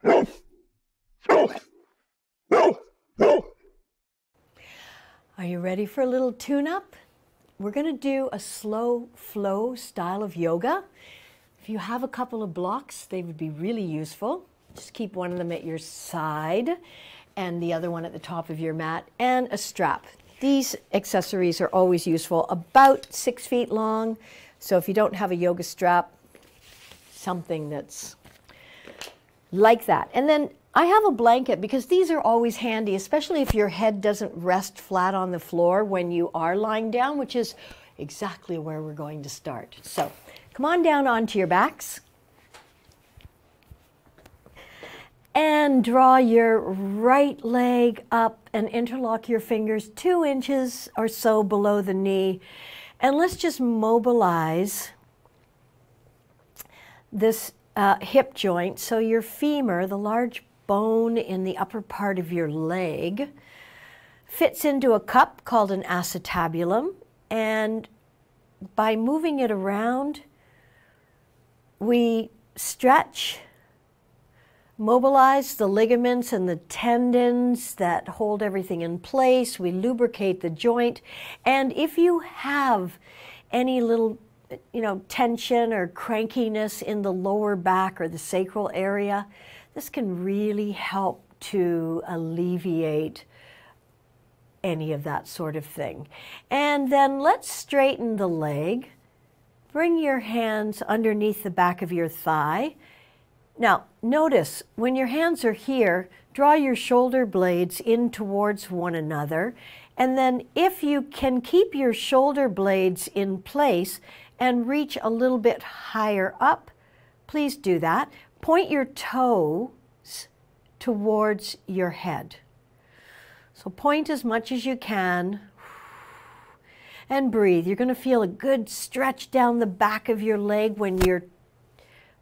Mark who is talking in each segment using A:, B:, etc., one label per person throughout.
A: Are you ready for a little tune-up? We're going to do a slow flow style of yoga. If you have a couple of blocks, they would be really useful. Just keep one of them at your side and the other one at the top of your mat, and a strap. These accessories are always useful, about 6 feet long. So if you don't have a yoga strap, something that's like that. And then I have a blanket because these are always handy, especially if your head doesn't rest flat on the floor when you are lying down, which is exactly where we're going to start. So come on down onto your backs and draw your right leg up and interlock your fingers 2 inches or so below the knee. And let's just mobilize this hip joint. So your femur, the large bone in the upper part of your leg, fits into a cup called an acetabulum. And by moving it around, we stretch, mobilize the ligaments and the tendons that hold everything in place. We lubricate the joint. And if you have any little tension or crankiness in the lower back or the sacral area, this can really help to alleviate any of that sort of thing. And then let's straighten the leg. Bring your hands underneath the back of your thigh. Now, notice when your hands are here, draw your shoulder blades in towards one another. And then if you can keep your shoulder blades in place and reach a little bit higher up, please do that. Point your toes towards your head. So point as much as you can and breathe. You're going to feel a good stretch down the back of your leg when your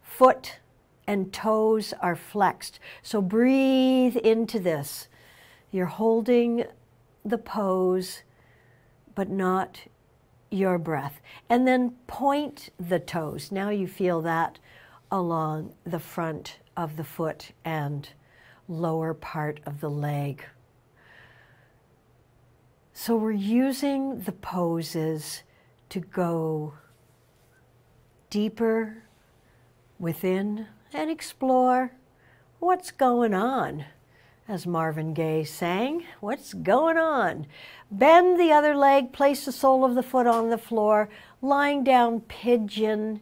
A: foot and toes are flexed. So breathe into this. You're holding the pose, but not your breath. And then point the toes. Now you feel that along the front of the foot and lower part of the leg. So we're using the poses to go deeper within and explore what's going on. As Marvin Gaye sang, what's going on? Bend the other leg, place the sole of the foot on the floor, lying down pigeon.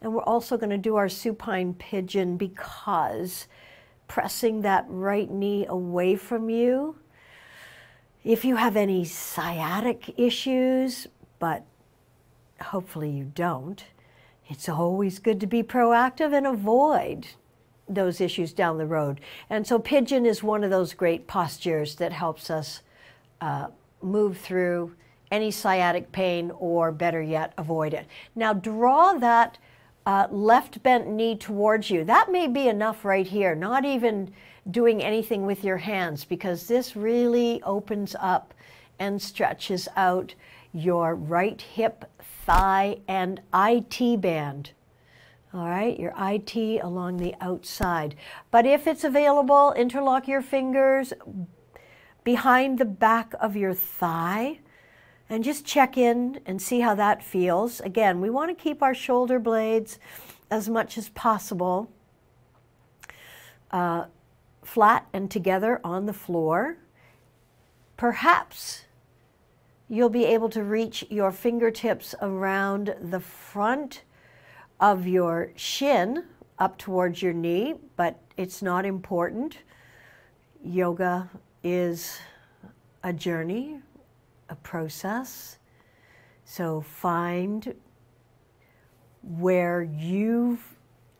A: And we're also going to do our supine pigeon because pressing that right knee away from you. If you have any sciatic issues, but hopefully you don't, it's always good to be proactive and avoid those issues down the road. And so pigeon is one of those great postures that helps us move through any sciatic pain, or better yet, avoid it. Now draw that left bent knee towards you. That may be enough right here, not even doing anything with your hands, because this really opens up and stretches out your right hip, thigh, and IT band. All right, your IT along the outside. But if it's available, interlock your fingers behind the back of your thigh and just check in and see how that feels. Again, we want to keep our shoulder blades as much as possible flat and together on the floor. Perhaps you'll be able to reach your fingertips around the front of your shin up towards your knee, but it's not important. Yoga is a journey, a process. So find where you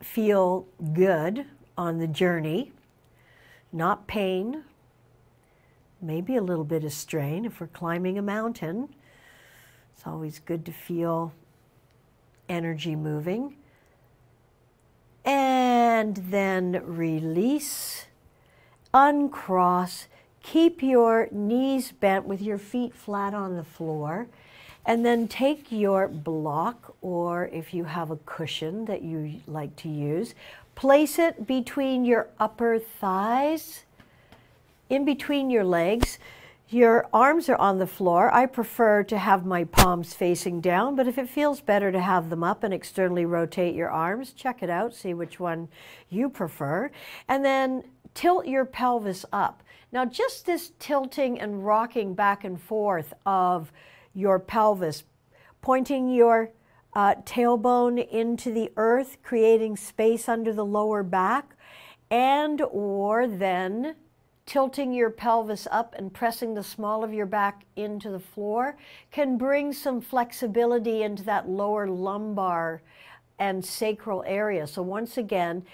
A: feel good on the journey, not pain, maybe a little bit of strain if we're climbing a mountain. It's always good to feel energy moving. And then release, uncross, keep your knees bent with your feet flat on the floor, And then take your block, or if you have a cushion that you like to use, place it between your upper thighs, in between your legs. Your arms are on the floor. I prefer to have my palms facing down, but if it feels better to have them up and externally rotate your arms, check it out, see which one you prefer. And then tilt your pelvis up. Now, just this tilting and rocking back and forth of your pelvis, pointing your tailbone into the earth, creating space under the lower back, and or then tilting your pelvis up and pressing the small of your back into the floor can bring some flexibility into that lower lumbar and sacral area. So once again,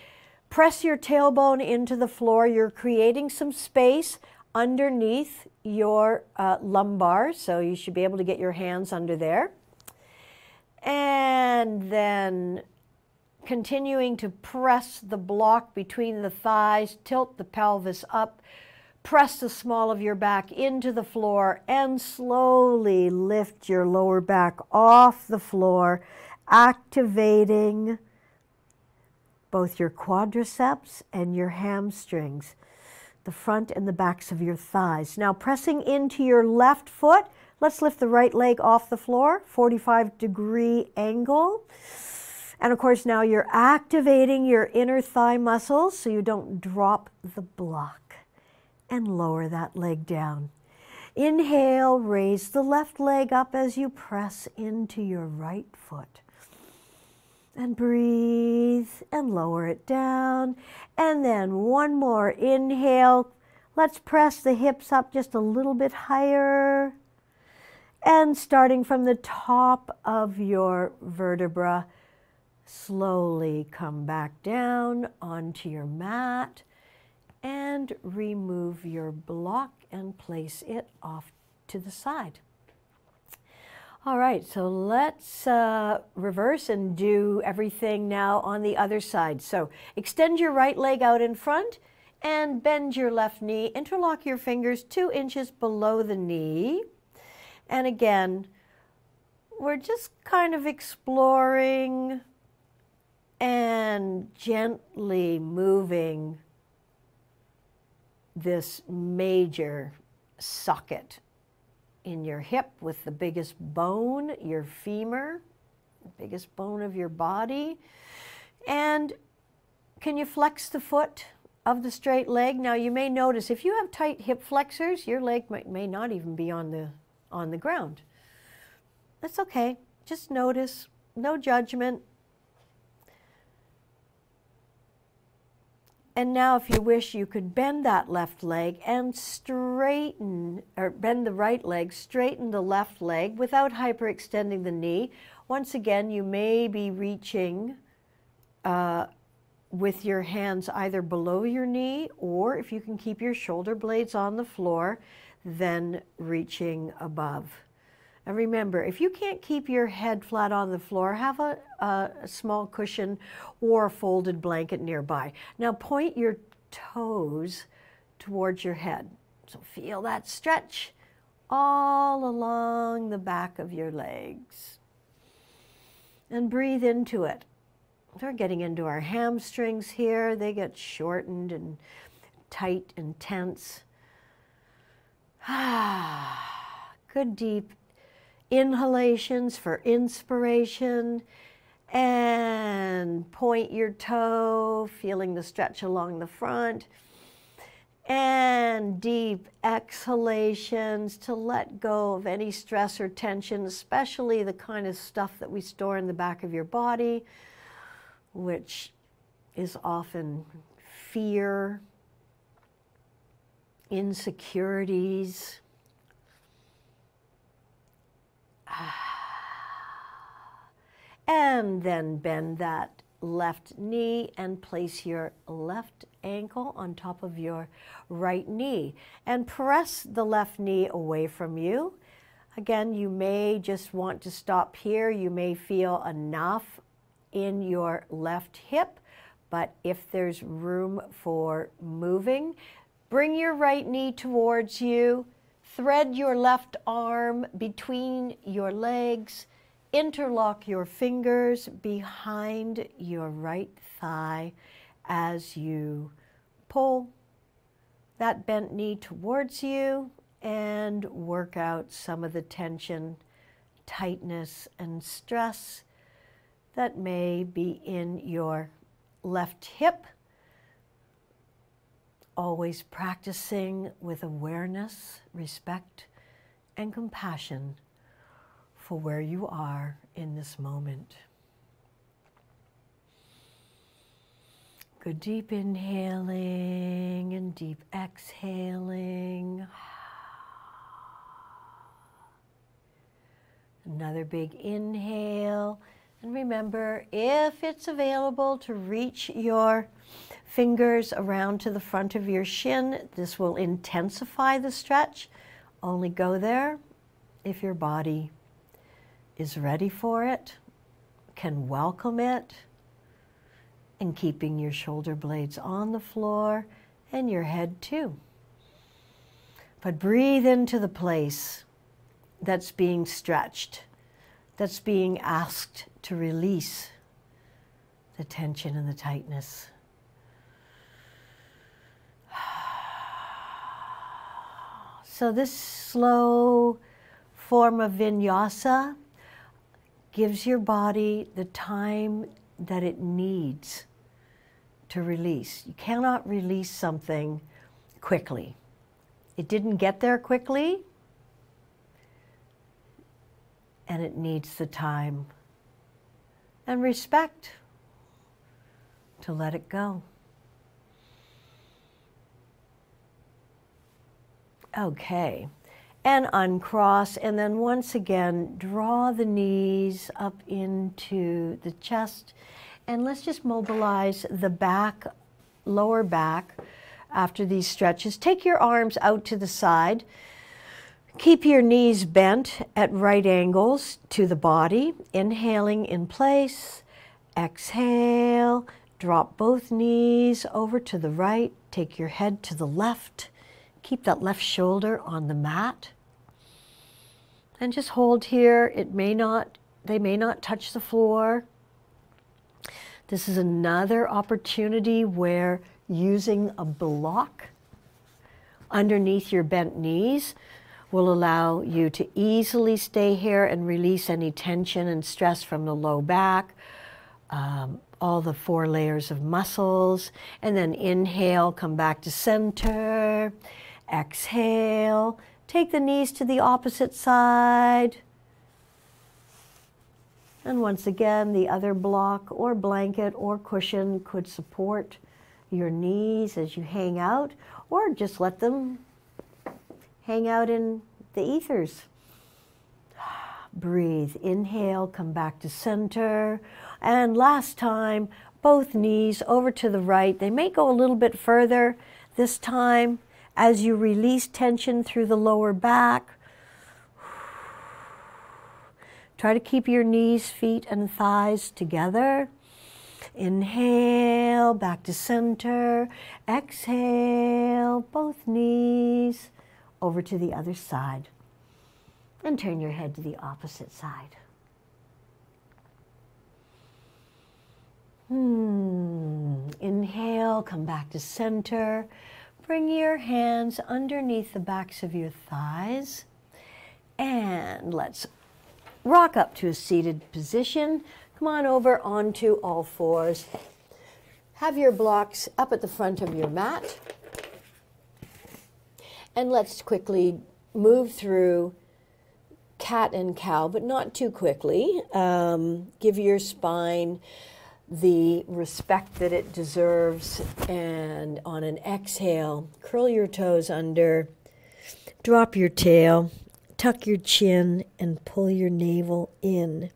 A: press your tailbone into the floor. You're creating some space underneath your lumbar, so you should be able to get your hands under there. And then continuing to press the block between the thighs, tilt the pelvis up, press the small of your back into the floor, and slowly lift your lower back off the floor, activating both your quadriceps and your hamstrings, the front and the backs of your thighs. Now pressing into your left foot, let's lift the right leg off the floor, 45-degree angle. And of course now you're activating your inner thigh muscles so you don't drop the block, and lower that leg down. Inhale, raise the left leg up as you press into your right foot. And breathe and lower it down. And then one more inhale. Let's press the hips up just a little bit higher. And starting from the top of your vertebra, slowly come back down onto your mat and remove your block and place it off to the side. All right, so let's reverse and do everything now on the other side. So extend your right leg out in front and bend your left knee. Interlock your fingers 2 inches below the knee. And again, we're just kind of exploring and gently moving this major socket in your hip with the biggest bone, your femur, the biggest bone of your body. And can you flex the foot of the straight leg? Now you may notice if you have tight hip flexors, your leg may not even be on the ground. That's okay. Just notice, no judgment. And now if you wish, you could bend that left leg and straighten, or bend the right leg, straighten the left leg without hyperextending the knee. Once again, you may be reaching with your hands either below your knee, or if you can keep your shoulder blades on the floor, then reaching above. And remember, if you can't keep your head flat on the floor, have a small cushion or a folded blanket nearby. Now point your toes towards your head. So feel that stretch all along the back of your legs. And breathe into it. We're getting into our hamstrings here. They get shortened and tight and tense. Good deep inhalations for inspiration, and point your toe, feeling the stretch along the front, and deep exhalations to let go of any stress or tension, especially the kind of stuff that we store in the back of your body, which is often fear, insecurities. And then bend that left knee and place your left ankle on top of your right knee and press the left knee away from you. Again, you may just want to stop here. You may feel enough in your left hip, but if there's room for moving, bring your right knee towards you, Thread your left arm between your legs. Interlock your fingers behind your right thigh as you pull that bent knee towards you and work out some of the tension, tightness, and stress that may be in your left hip. Always practicing with awareness, respect, and compassion for where you are in this moment. Good deep inhaling and deep exhaling. Another big inhale. And remember, if it's available to reach your fingers around to the front of your shin, this will intensify the stretch. Only go there if your body is ready for it, can welcome it, and keeping your shoulder blades on the floor and your head too. But breathe into the place that's being stretched, that's being asked to release the tension and the tightness. So this slow form of vinyasa gives your body the time that it needs to release. You cannot release something quickly. It didn't get there quickly, and it needs the time and respect to let it go. Okay, and uncross, and then once again, draw the knees up into the chest, and let's just mobilize the back, lower back after these stretches. Take your arms out to the side. Keep your knees bent at right angles to the body. Inhaling in place. Exhale. Drop both knees over to the right. Take your head to the left. Keep that left shoulder on the mat. And just hold here. They may not touch the floor. This is another opportunity where using a block underneath your bent knees will allow you to easily stay here and release any tension and stress from the low back, all the 4 layers of muscles. And then inhale, come back to center. Exhale, take the knees to the opposite side. And once again, the other block or blanket or cushion could support your knees as you hang out, or just let them hang out in the ethers. Breathe, inhale, come back to center. And last time, both knees over to the right. They may go a little bit further this time as you release tension through the lower back. Try to keep your knees, feet, and thighs together. Inhale, back to center. Exhale, both knees over to the other side. And turn your head to the opposite side. Inhale, come back to center. Bring your hands underneath the backs of your thighs. And let's rock up to a seated position. Come on over onto all fours. Have your blocks up at the front of your mat. And let's quickly move through cat and cow, but not too quickly. Give your spine the respect that it deserves. And on an exhale, curl your toes under, drop your tail, tuck your chin, and pull your navel in.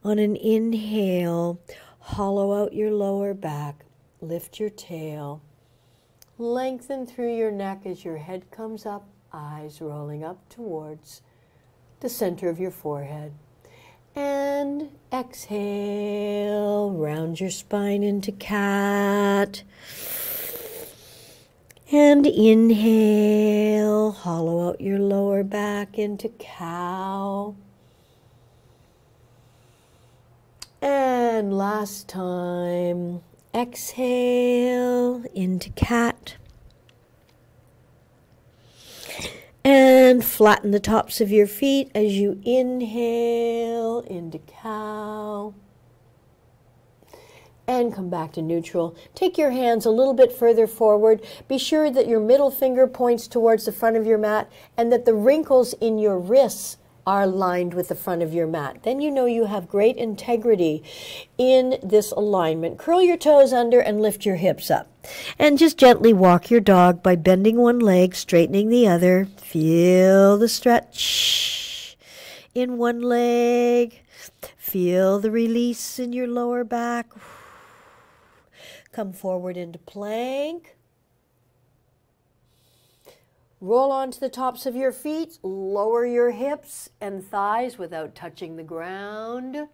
A: On an inhale, hollow out your lower back, lift your tail, lengthen through your neck as your head comes up, eyes rolling up towards the center of your forehead. And exhale, round your spine into cat. And inhale, hollow out your lower back into cow. And last time, exhale into cat. And flatten the tops of your feet as you inhale into cow. And come back to neutral. Take your hands a little bit further forward. Be sure that your middle finger points towards the front of your mat and that the wrinkles in your wrists are aligned with the front of your mat. Then you know you have great integrity in this alignment. Curl your toes under and lift your hips up. And just gently walk your dog by bending one leg, straightening the other. Feel the stretch in one leg. Feel the release in your lower back. Come forward into plank. Roll onto the tops of your feet. Lower your hips and thighs without touching the ground.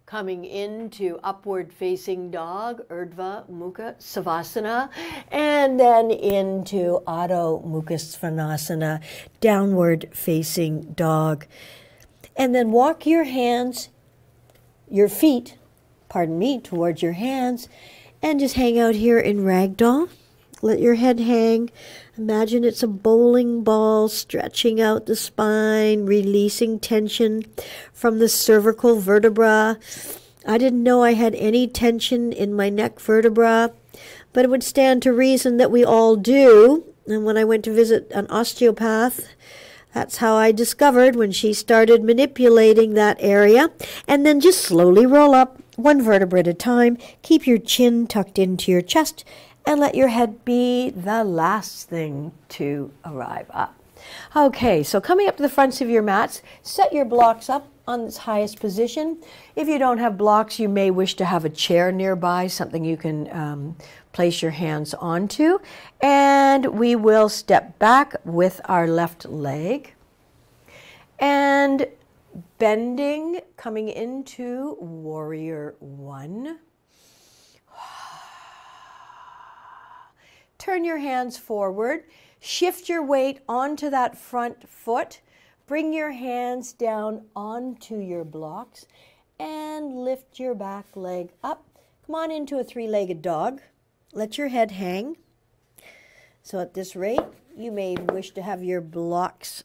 A: Coming into upward facing dog, Urdhva Mukha Savasana, and then into Adho Mukha Svanasana, downward facing dog. And then walk your hands, your feet, pardon me, towards your hands, and just hang out here in ragdoll. Let your head hang. Imagine it's a bowling ball, stretching out the spine, releasing tension from the cervical vertebra. I didn't know I had any tension in my neck vertebra, but it would stand to reason that we all do. And when I went to visit an osteopath, that's how I discovered when she started manipulating that area. And then just slowly roll up, one vertebra at a time. Keep your chin tucked into your chest and let your head be the last thing to arrive up. Okay, so coming up to the fronts of your mats, set your blocks up on its highest position. If you don't have blocks, you may wish to have a chair nearby, something you can place your hands onto. And we will step back with our left leg. And bending, coming into warrior one. Turn your hands forward. Shift your weight onto that front foot. Bring your hands down onto your blocks and lift your back leg up. Come on into a three-legged dog. Let your head hang. So at this rate, you may wish to have your blocks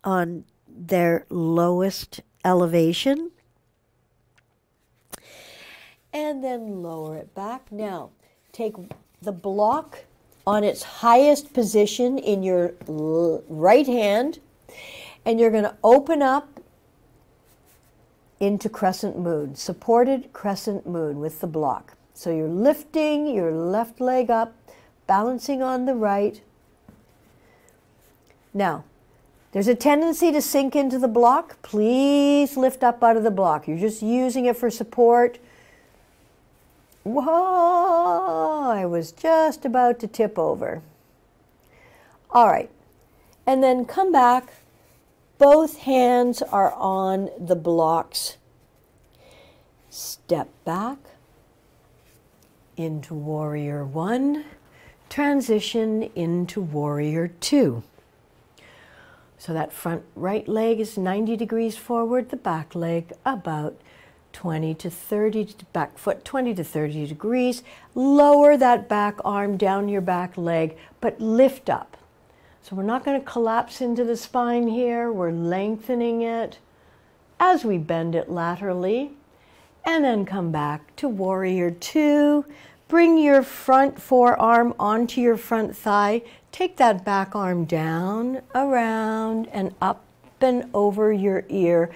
A: on their lowest elevation. And then lower it back. Now, take the block on its highest position in your right hand, and you're going to open up into crescent moon, supported crescent moon with the block. So you're lifting your left leg up, balancing on the right. Now, there's a tendency to sink into the block. Please lift up out of the block. You're just using it for support. Whoa, I was just about to tip over. All right, and then come back. Both hands are on the blocks. Step back into warrior one. Transition into warrior two. So that front right leg is 90 degrees forward, the back leg about 20 to 30, back foot 20 to 30 degrees. Lower that back arm down your back leg, but lift up. So we're not going to collapse into the spine here. We're lengthening it as we bend it laterally. And then come back to warrior two. Bring your front forearm onto your front thigh. Take that back arm down, around, and up and over your ear.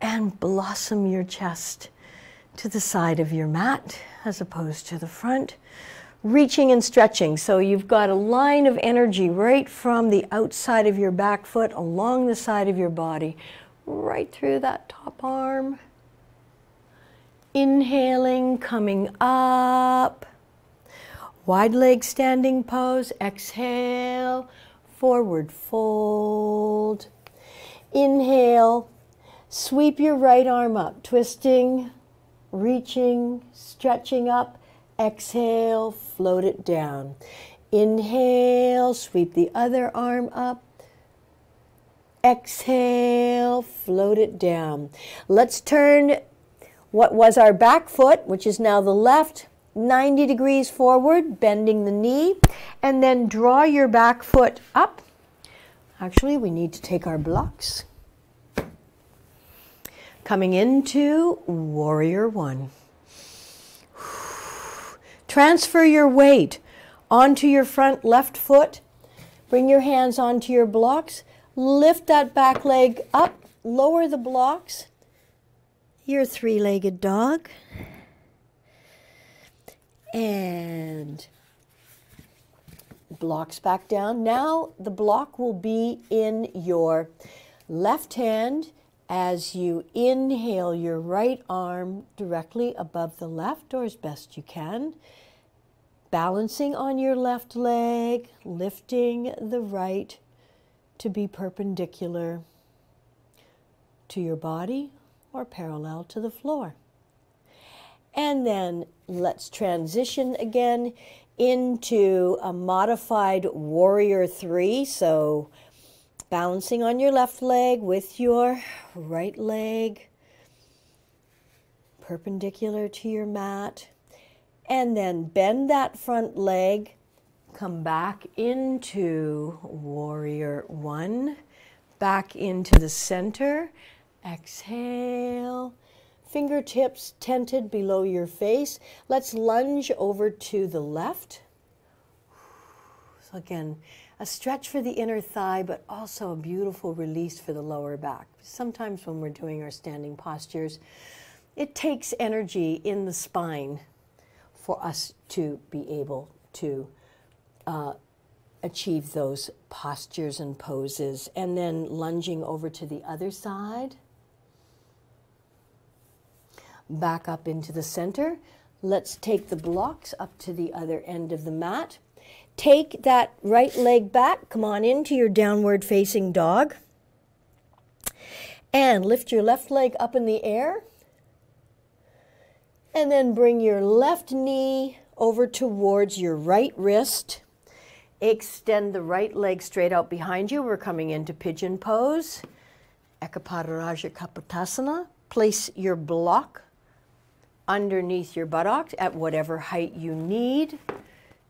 A: And blossom your chest to the side of your mat as opposed to the front. Reaching and stretching. So you've got a line of energy right from the outside of your back foot along the side of your body, right through that top arm. Inhaling, coming up. Wide leg standing pose. Exhale, forward fold. Inhale. Sweep your right arm up, twisting, reaching, stretching up. Exhale, float it down. Inhale, sweep the other arm up. Exhale, float it down. Let's turn what was our back foot, which is now the left, 90 degrees forward, bending the knee, and then draw your back foot up. Actually, we need to take our blocks. Coming into Warrior One. Transfer your weight onto your front left foot. Bring your hands onto your blocks. Lift that back leg up. Lower the blocks. Your three-legged dog. And blocks back down. Now the block will be in your left hand as you inhale your right arm directly above the left, or as best you can. Balancing on your left leg, lifting the right to be perpendicular to your body or parallel to the floor. And then let's transition again into a modified Warrior Three. So balancing on your left leg with your right leg perpendicular to your mat. And then bend that front leg, come back into Warrior One, back into the center. Exhale, fingertips tented below your face. Let's lunge over to the left. So again, a stretch for the inner thigh, but also a beautiful release for the lower back. Sometimes when we're doing our standing postures, it takes energy in the spine for us to be able to achieve those postures and poses. And then lunging over to the other side. Back up into the center. Let's take the blocks up to the other end of the mat. Take that right leg back. Come on into your downward facing dog. And lift your left leg up in the air. And then bring your left knee over towards your right wrist. Extend the right leg straight out behind you. We're coming into pigeon pose. Ekapadaraja Kapotasana. Place your block underneath your buttocks at whatever height you need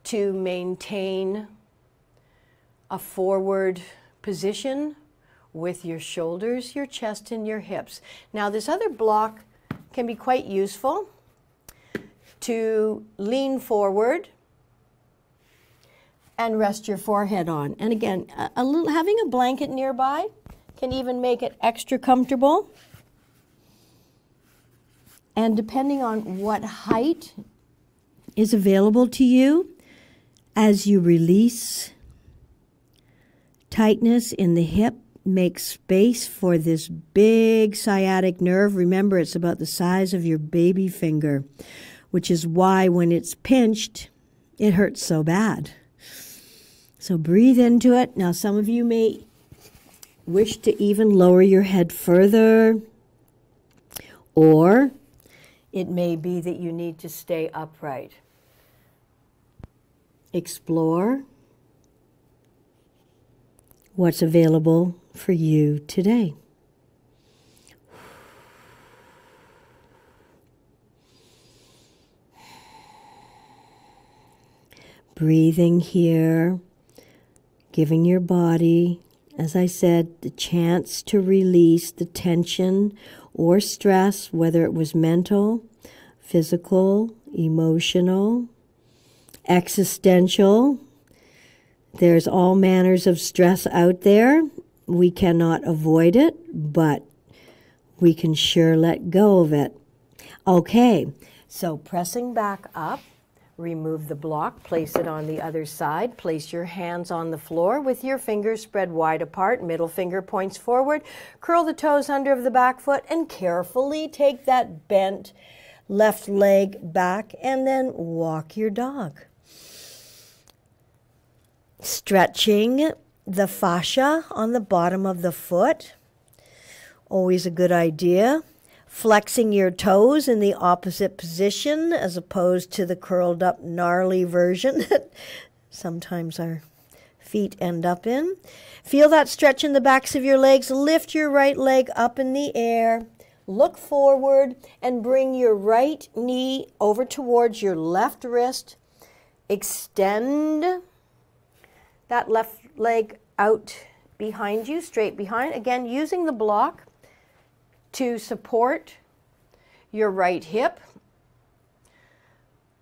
A: to maintain a forward position with your shoulders, your chest, and your hips. Now, this other block can be quite useful to lean forward and rest your forehead on. And again, having a blanket nearby can even make it extra comfortable. And depending on what height is available to you, as you release tightness in the hip, make space for this big sciatic nerve. Remember, it's about the size of your baby finger, which is why when it's pinched, it hurts so bad. So breathe into it. Now, some of you may wish to even lower your head further, or it may be that you need to stay upright. Explore what's available for you today. Breathing here, giving your body, as I said, the chance to release the tension or stress, whether it was mental, physical, emotional, existential. There's all manners of stress out there. We cannot avoid it, but we can sure let go of it. Okay, so pressing back up, remove the block, place it on the other side. Place your hands on the floor with your fingers spread wide apart, middle finger points forward. Curl the toes under the back foot and carefully take that bent left leg back and then walk your dog. Stretching the fascia on the bottom of the foot, always a good idea. Flexing your toes in the opposite position as opposed to the curled up gnarly version sometimes our feet end up in. Feel that stretch in the backs of your legs. Lift your right leg up in the air. Look forward and bring your right knee over towards your left wrist. Extend that left leg out behind you, straight behind. Again, using the block to support your right hip.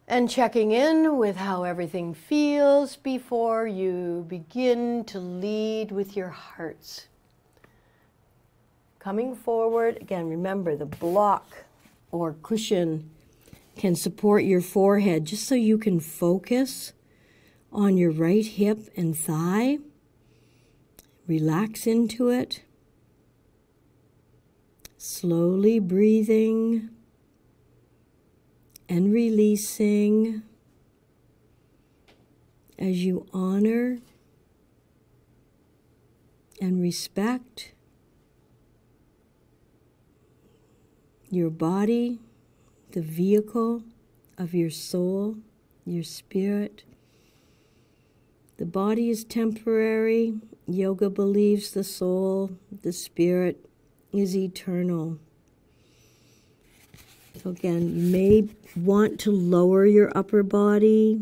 A: And checking in with how everything feels before you begin to lead with your hearts. Coming forward, again, remember the block or cushion can support your forehead just so you can focus on your right hip and thigh. Relax into it. Slowly breathing and releasing as you honor and respect your body, the vehicle of your soul, your spirit. The body is temporary. Yoga believes the soul, the spirit, is eternal. So again, you may want to lower your upper body,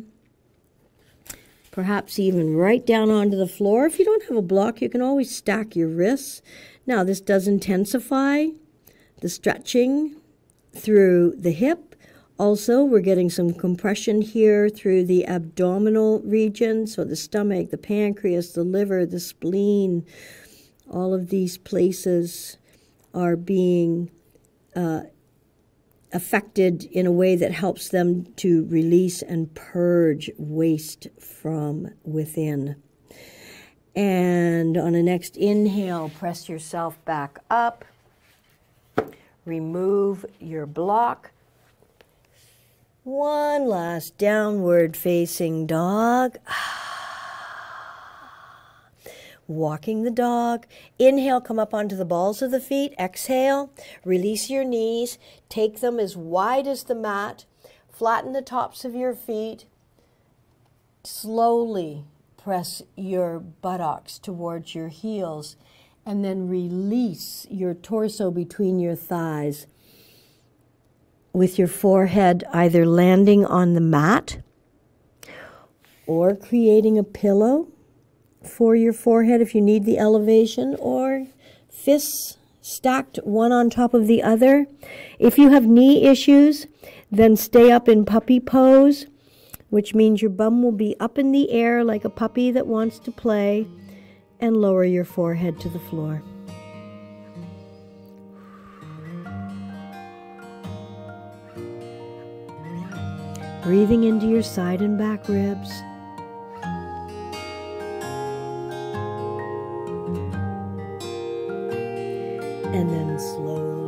A: perhaps even right down onto the floor. If you don't have a block, you can always stack your wrists. Now, this does intensify the stretching through the hip. Also, we're getting some compression here through the abdominal region, so the stomach, the pancreas, the liver, the spleen, all of these places are being affected in a way that helps them to release and purge waste from within. And on a next inhale, press yourself back up. Remove your block. One last downward facing dog. Walking the dog. Inhale, come up onto the balls of the feet. Exhale, release your knees. Take them as wide as the mat. Flatten the tops of your feet. Slowly press your buttocks towards your heels. And then release your torso between your thighs with your forehead either landing on the mat or creating a pillow for your forehead if you need the elevation, or fists stacked one on top of the other. If you have knee issues, then stay up in puppy pose, which means your bum will be up in the air like a puppy that wants to play, and lower your forehead to the floor. Breathing into your side and back ribs. And then slowly